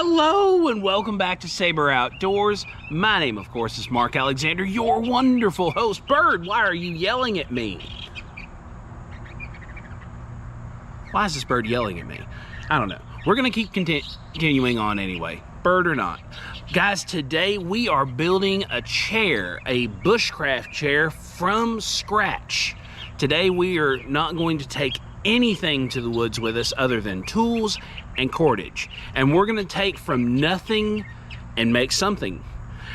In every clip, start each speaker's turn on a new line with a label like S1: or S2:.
S1: Hello and welcome back to Saber Outdoors. My name, of course, is Mark Alexander, your wonderful host. Bird, why are you yelling at me? Why is this bird yelling at me? I don't know. We're going to keep continuing on anyway, bird or not. Guys, today we are building a chair, a bushcraft chair from scratch. Today we are not going to take anything to the woods with us other than tools and cordage, and we're going to take from nothing and make something.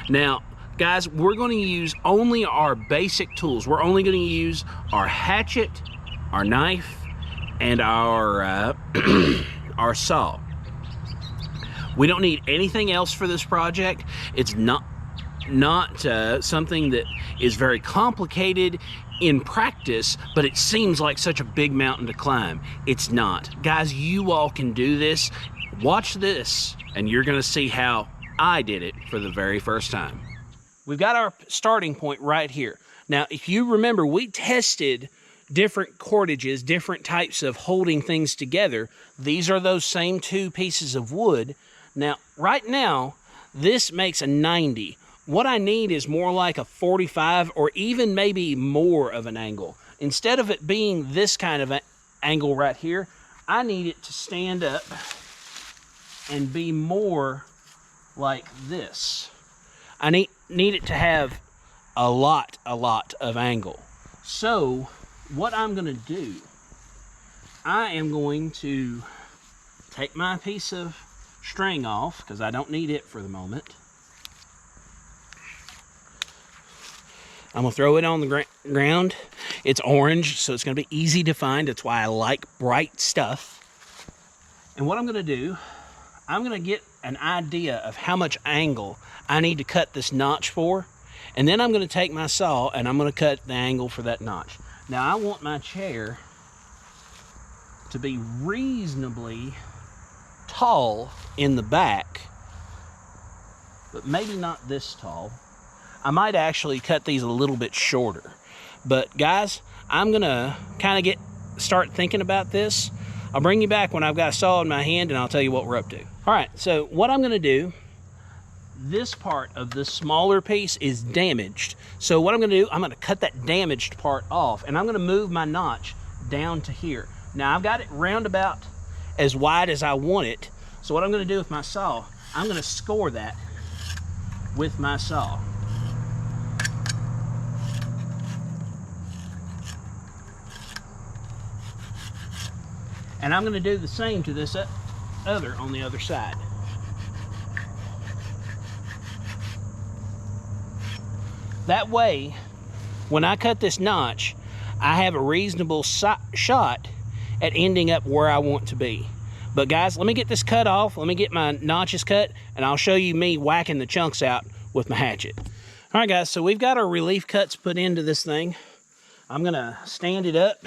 S1: Now guys, we're going to use only our basic tools. We're only going to use our hatchet, our knife, and our our saw. We don't need anything else for this project. It's not something that is very complicated in practice, but it seems like such a big mountain to climb. It's not. Guys, you all can do this. Watch this, and you're gonna see how I did it for the very first time. We've got our starting point right here. Now, if you remember, we tested different cordages, different types of holding things together. These are those same two pieces of wood. Now, right now, this makes a 90. What I need is more like a 45 or even maybe more of an angle. Instead of it being this kind of angle right here, I need it to stand up and be more like this. I need it to have a lot of angle. So what I'm going to do, I am going to take my piece of string off because I don't need it for the moment. I'm gonna throw it on the ground. It's orange, so it's gonna be easy to find. That's why I like bright stuff. And what I'm gonna do, I'm gonna get an idea of how much angle I need to cut this notch for. And then I'm gonna take my saw and I'm gonna cut the angle for that notch. Now I want my chair to be reasonably tall in the back, but maybe not this tall. I might actually cut these a little bit shorter. But guys, I'm gonna kind of start thinking about this. I'll bring you back when I've got a saw in my hand and I'll tell you what we're up to. All right, so what I'm gonna do, this part of the smaller piece is damaged. So what I'm gonna do, I'm gonna cut that damaged part off and I'm gonna move my notch down to here. Now I've got it roundabout as wide as I want it. So what I'm gonna do with my saw, I'm gonna score that with my saw. And I'm going to do the same to this other on the other side. That way, when I cut this notch, I have a reasonable shot at ending up where I want to be. But guys, let me get this cut off. Let me get my notches cut, and I'll show you me whacking the chunks out with my hatchet. All right, guys, so we've got our relief cuts put into this thing. I'm going to stand it up.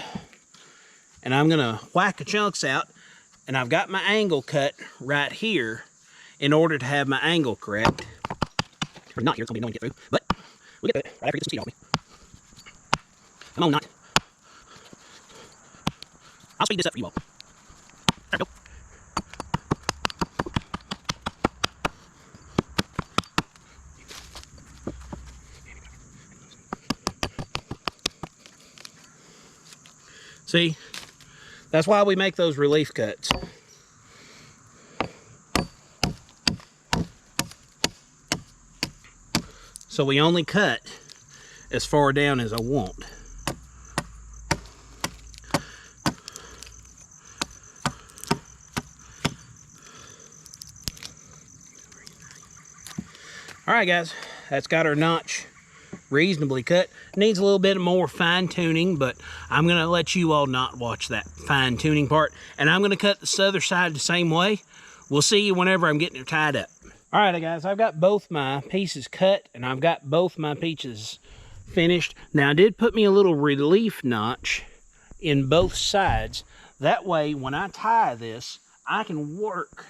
S1: And I'm gonna whack the chunks out, and I've got my angle cut right here in order to have my angle correct. Or not here, it's gonna be no one to get through, but we'll get to it right after you get some seed off me. Come on, knot. I'll speed this up for you all. There we go. See? That's why we make those relief cuts. So we only cut as far down as I want. All right, guys, that's got our notch reasonably cut. Needs a little bit more fine tuning, but I'm gonna let you all not watch that fine tuning part, and I'm gonna cut the other side the same way. We'll see you whenever I'm getting it tied up. All right, guys, I've got both my pieces cut and I've got both my pieces finished. Now I did put me a little relief notch in both sides. That way when I tie this, I can work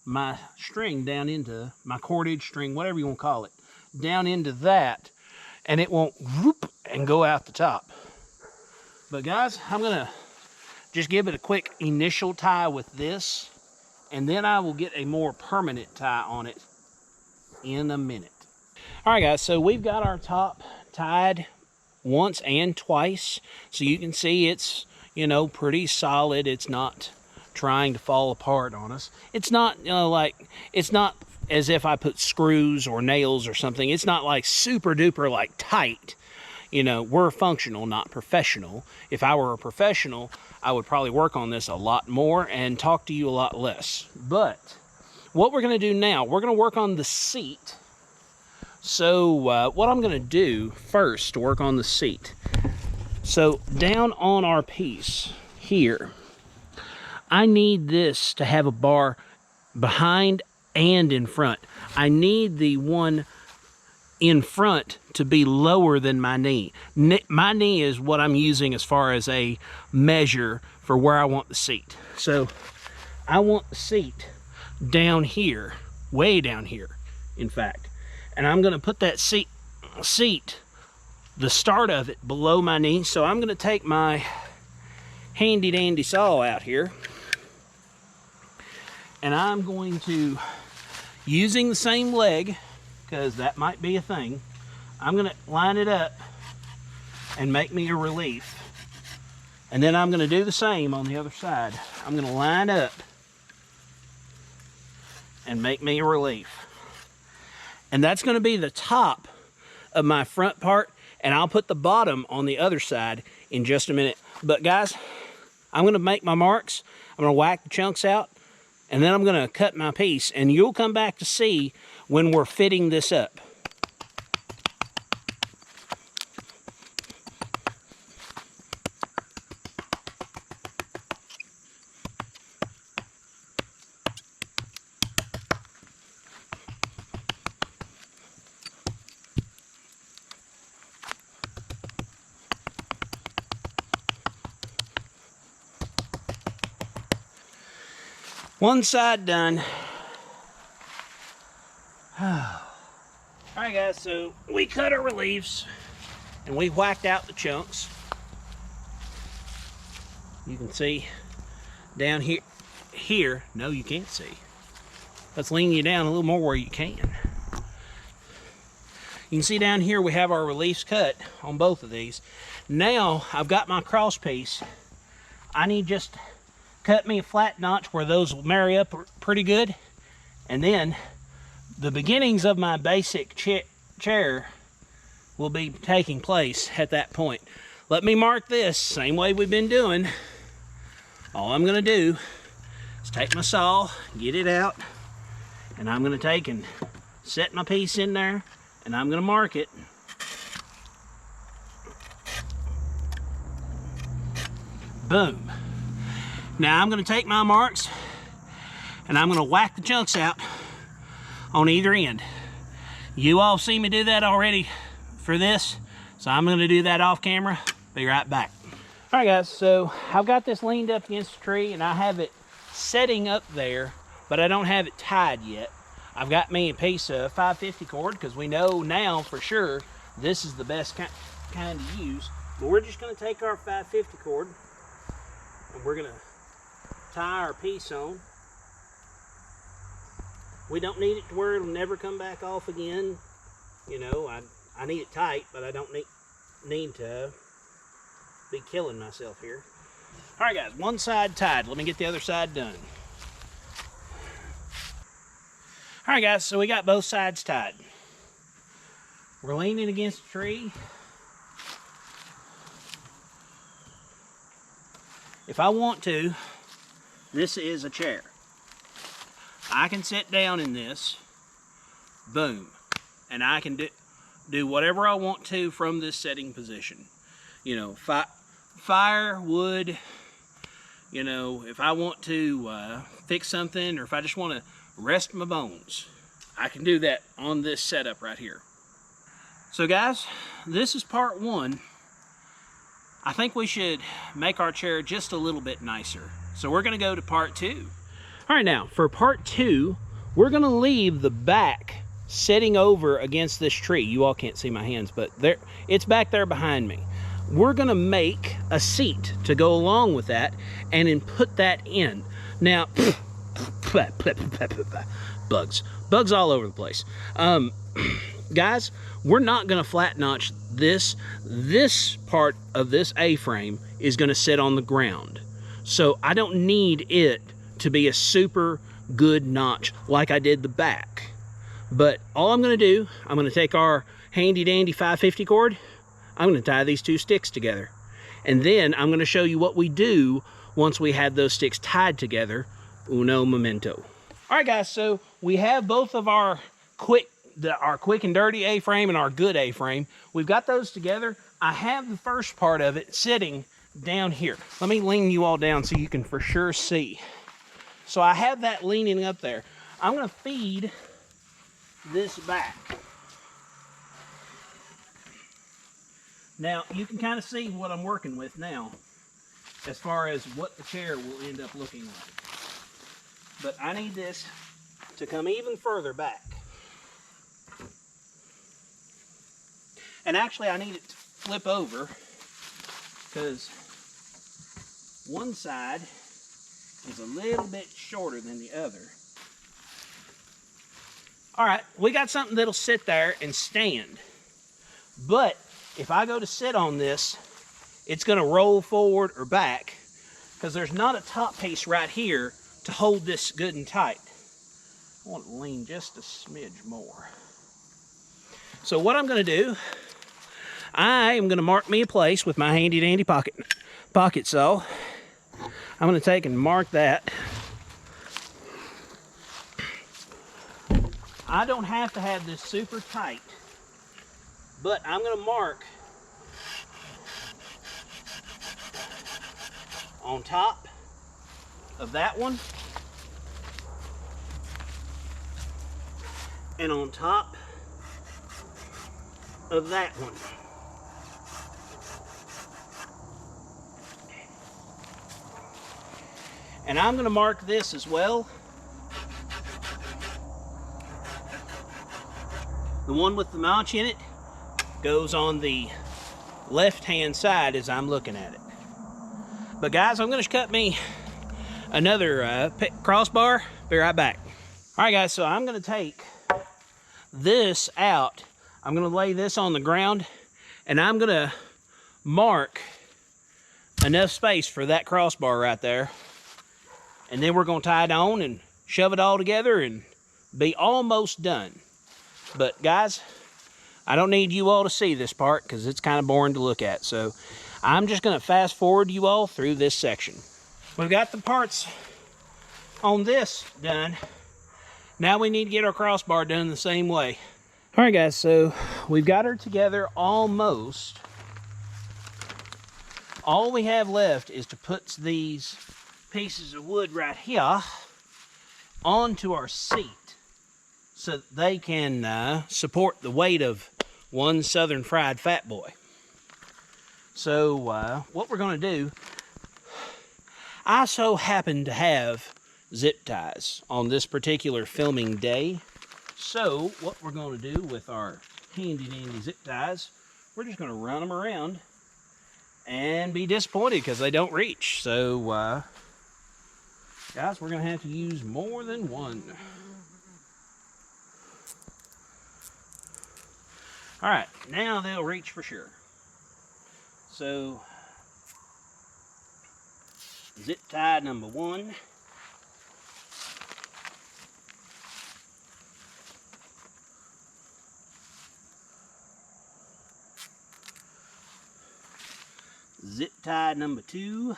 S1: my string down into my cordage string, whatever you want to call it, down into that, and it won't whoop and go out the top. But guys, I'm gonna just give it a quick initial tie with this, and then I will get a more permanent tie on it in a minute. All right, guys, so we've got our top tied once and twice, so you can see it's, you know, pretty solid. It's not trying to fall apart on us. It's not, you know, like, it's not as if I put screws or nails or something. It's not like super duper like tight. You know, we're functional, not professional. If I were a professional, I would probably work on this a lot more and talk to you a lot less. But what we're going to do now, we're going to work on the seat. So what I'm going to do first to work on the seat, so down on our piece here, I need this to have a bar behind and in front. I need the one in front to be lower than my knee. My knee is what I'm using as far as a measure for where I want the seat. So I want the seat down here, way down here, in fact. And I'm going to put that seat, the start of it, below my knee. So I'm going to take my handy dandy saw out here, and I'm going to, using the same leg, because that might be a thing, I'm going to line it up and make me a relief. And then I'm going to do the same on the other side. I'm going to line up and make me a relief. And that's going to be the top of my front part, and I'll put the bottom on the other side in just a minute. But guys, I'm going to make my marks. I'm going to whack the chunks out, and then I'm going to cut my piece, and you'll come back to see when we're fitting this up. One side done. Alright guys, so we cut our reliefs and we whacked out the chunks. You can see down here, no you can't see. Let's lean you down a little more where you can. You can see down here we have our reliefs cut on both of these. Now I've got my cross piece. I need just cut me a flat notch where those will marry up pretty good, and then the beginnings of my basic chair will be taking place at that point. Let me mark this same way we've been doing. All I'm going to do is take my saw, get it out, and I'm going to take and set my piece in there, and I'm going to mark it. Boom. Now I'm going to take my marks and I'm going to whack the chunks out on either end. You all see me do that already for this, so I'm going to do that off camera. Be right back. All right guys, so I've got this leaned up against the tree and I have it setting up there, but I don't have it tied yet. I've got me a piece of 550 cord because we know now for sure this is the best kind to use. But we're just going to take our 550 cord and we're going to tie our piece on. We don't need it to where it'll never come back off again. You know, I need it tight, but I don't need to be killing myself here. All right guys, one side tied. Let me get the other side done. All right guys, so we got both sides tied. We're leaning against the tree. If I want to, this is a chair. I can sit down in this, boom, and I can do whatever I want to from this setting position. You know, fire, wood, you know, if I want to fix something, or if I just want to rest my bones, I can do that on this setup right here. So guys, this is part one. I think we should make our chair just a little bit nicer. So we're going to go to part two. All right, now for part two, we're going to leave the back sitting over against this tree. You all can't see my hands, but it's back there behind me. We're going to make a seat to go along with that and then put that in. Now, Bugs. Bugs all over the place. Guys, we're not gonna flat notch this. This part of this A-frame is gonna sit on the ground. So I don't need it to be a super good notch like I did the back. But all I'm gonna do, I'm gonna take our handy dandy 550 cord, I'm gonna tie these two sticks together. And then I'm gonna show you what we do once we have those sticks tied together. Uno momento. All right, guys, so we have both of our quick and dirty A-frame and our good A-frame. We've got those together. I have the first part of it sitting down here. Let me lean you all down so you can for sure see. So I have that leaning up there. I'm gonna feed this back. Now, you can kind of see what I'm working with now as far as what the chair will end up looking like. But I need this to come even further back. And actually, I need it to flip over because one side is a little bit shorter than the other. All right, we got something that'll sit there and stand. But if I go to sit on this, it's gonna roll forward or back because there's not a top piece right here to hold this good and tight. I want to lean just a smidge more. So what I'm gonna do, I am gonna mark me a place with my handy dandy pocket saw. I'm gonna take and mark that. I don't have to have this super tight, but I'm gonna mark on top of that one and on top of that one. And I'm gonna mark this as well. The one with the notch in it goes on the left-hand side as I'm looking at it. But guys, I'm gonna cut me another crossbar. Be right back. All right, guys, so I'm gonna take this out. I'm gonna lay this on the ground and I'm gonna mark enough space for that crossbar right there. And then we're gonna tie it on and shove it all together and be almost done. But guys, I don't need you all to see this part because it's kind of boring to look at. So I'm just gonna fast forward you all through this section. We've got the parts on this done. Now we need to get our crossbar done the same way. All right, guys, so we've got her together almost. All we have left is to put these pieces of wood right here onto our seat so that they can support the weight of one Southern Fried Fat Boy. So what we're going to do, I so happen to have zip ties on this particular filming day. So what we're going to do with our handy dandy zip ties, we're just going to run them around and be disappointed because they don't reach. So guys, we're going to have to use more than one. All right, now they'll reach for sure. So, zip tie number one. Zip tie number two.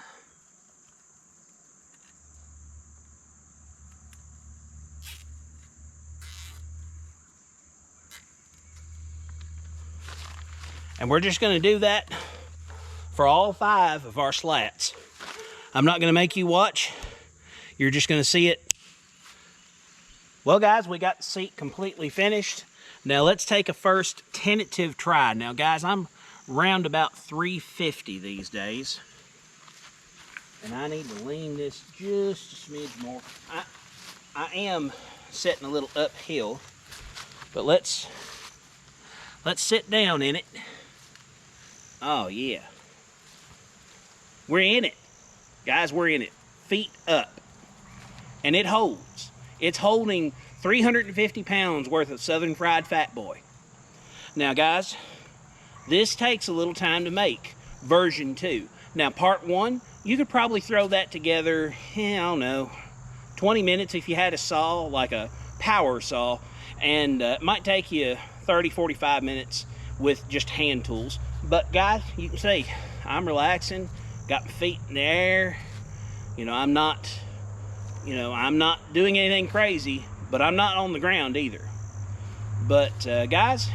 S1: And we're just going to do that for all 5 of our slats. I'm not going to make you watch. You're just going to see it. Well, guys, we got the seat completely finished. Now let's take a first tentative try. Now, guys, I'm round about 350 these days. And I need to lean this just a smidge more. I am setting a little uphill. But let's sit down in it. Oh, yeah. We're in it. Guys, we're in it. Feet up. and it holds. It's holding 350 pounds worth of Southern Fried Fat Boy. Now guys, this takes a little time to make, version 2. Now part 1, you could probably throw that together, I don't know, 20 minutes if you had a saw, like a power saw, and it might take you 30-45 minutes with just hand tools. But guys, you can see I'm relaxing, got my feet in the air. You know, I'm not doing anything crazy, but I'm not on the ground either. But guys,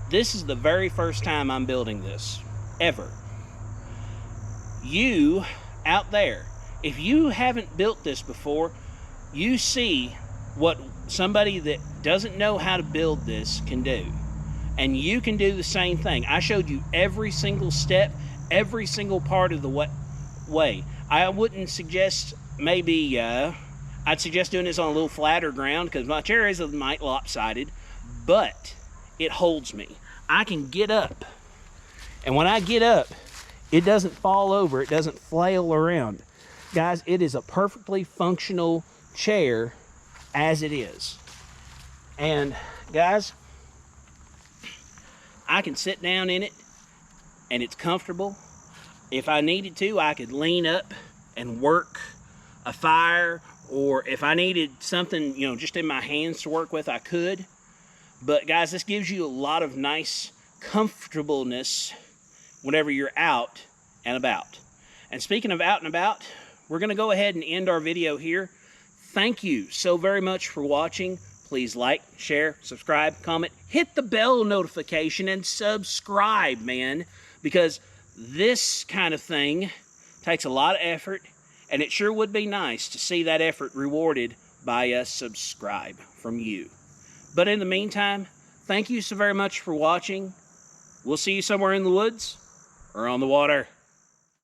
S1: this is the very first time I'm building this, ever. You out there, if you haven't built this before, you see what somebody that doesn't know how to build this can do. And you can do the same thing. I showed you every single step, every single part of the way. I wouldn't suggest, maybe, I'd suggest doing this on a little flatter ground because my chair is a mite lopsided, but it holds me. I can get up, and when I get up, it doesn't fall over, it doesn't flail around. Guys, it is a perfectly functional chair as it is. And guys, I can sit down in it and it's comfortable. If I needed to, I could lean up and work a fire, or if I needed something, you know, just in my hands to work with, I could. But guys, this gives you a lot of nice comfortableness whenever you're out and about. And speaking of out and about, we're going to go ahead and end our video here. Thank you so very much for watching. Please like, share, subscribe, comment, hit the bell notification, and subscribe, man, because this kind of thing takes a lot of effort, and it sure would be nice to see that effort rewarded by a subscribe from you. But in the meantime, thank you so very much for watching. We'll see you somewhere in the woods or on the water.